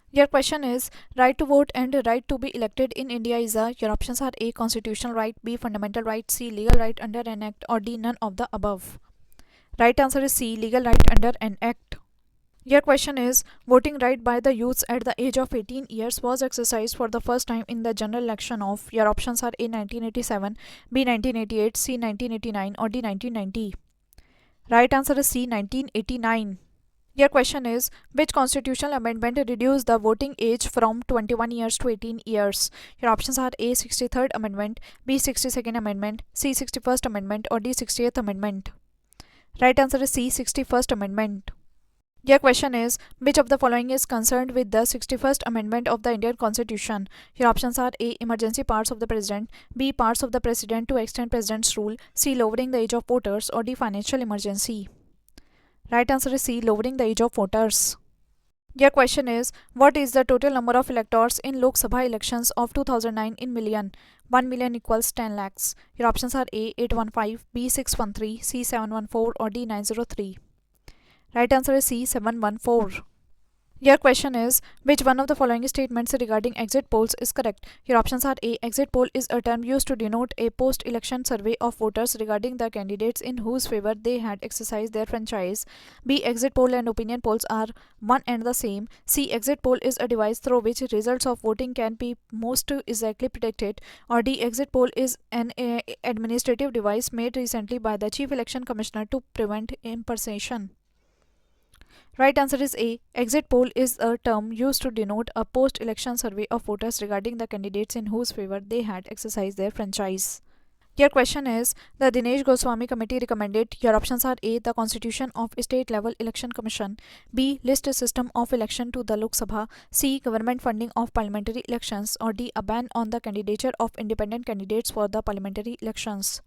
Your question is right to vote and right to be elected in India is a. Your options are A. Constitutional right, B. Fundamental right, C. Legal right under an act, or D. None of the above. Right answer is C. Legal right under an act. Your question is voting right by the youths at the age of 18 years was exercised for the first time in the general election of. Your options are A. 1987, B. 1988, C. 1989, or D. 1990. Right answer is C. 1989. Your question is which constitutional amendment reduced the voting age from 21 years to 18 years? Your options are A. 63rd Amendment, B. 62nd Amendment, C. 61st Amendment, or D. 68th Amendment. Right answer is C. 61st Amendment. Your question is which of the following is concerned with the 61st Amendment of the Indian Constitution? Your options are A. Emergency powers of the President, B. Powers of the President to extend President's rule, C. Lowering the age of voters, or D. Financial emergency. Right answer is C. Lowering the age of voters. Your question is what is the total number of electors in Lok Sabha elections of 2009 in million? 1 million equals 10 lakhs. Your options are A. 815, B. 613, C. 714, or D. 903. Right answer is C. 714. Your question is which one of the following statements regarding exit polls is correct? Your options are A. Exit poll is a term used to denote a post-election survey of voters regarding the candidates in whose favor they had exercised their franchise. B. Exit poll and opinion polls are one and the same. C. Exit poll is a device through which results of voting can be most exactly predicted. Or D. Exit poll is an administrative device made recently by the Chief Election Commissioner to prevent impersonation. Right answer is A. Exit poll is a term used to denote a post-election survey of voters regarding the candidates in whose favor they had exercised their franchise. Your question is the Dinesh Goswami committee recommended. Your options are A. The constitution of state level election commission, B. List system of election to the Lok Sabha, C. Government funding of parliamentary elections, or D. A ban on the candidature of independent candidates for the parliamentary elections.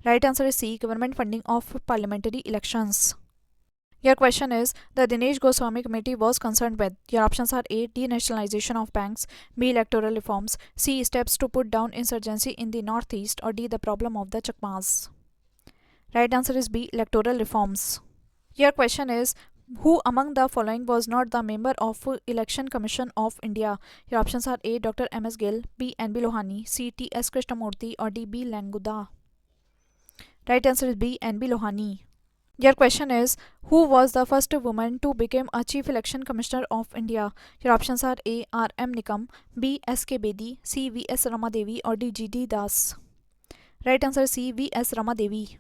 Right answer is C. Government funding of parliamentary elections. Your question is the Dinesh Goswami committee was concerned with. Your options are A. Denationalization of banks, B. Electoral reforms, C. Steps to put down insurgency in the northeast, or D. The problem of the Chakmas. Right answer is B. Electoral reforms. Your question is who among the following was not the member of Election Commission of India? Your options are A. Dr. M.S. Gill, B. N.B. Lohani, C. T.S. Krishnamurthy, or D. B. Languda. Right answer is B. N.B. Lohani. Your question is who was the first woman to become a Chief Election Commissioner of India? Your options are A. R. M. Nikam, B. S. K. Bedi, C. V. S. Ramadevi, or D. G. D. Das. Right answer is C. V. S. Ramadevi.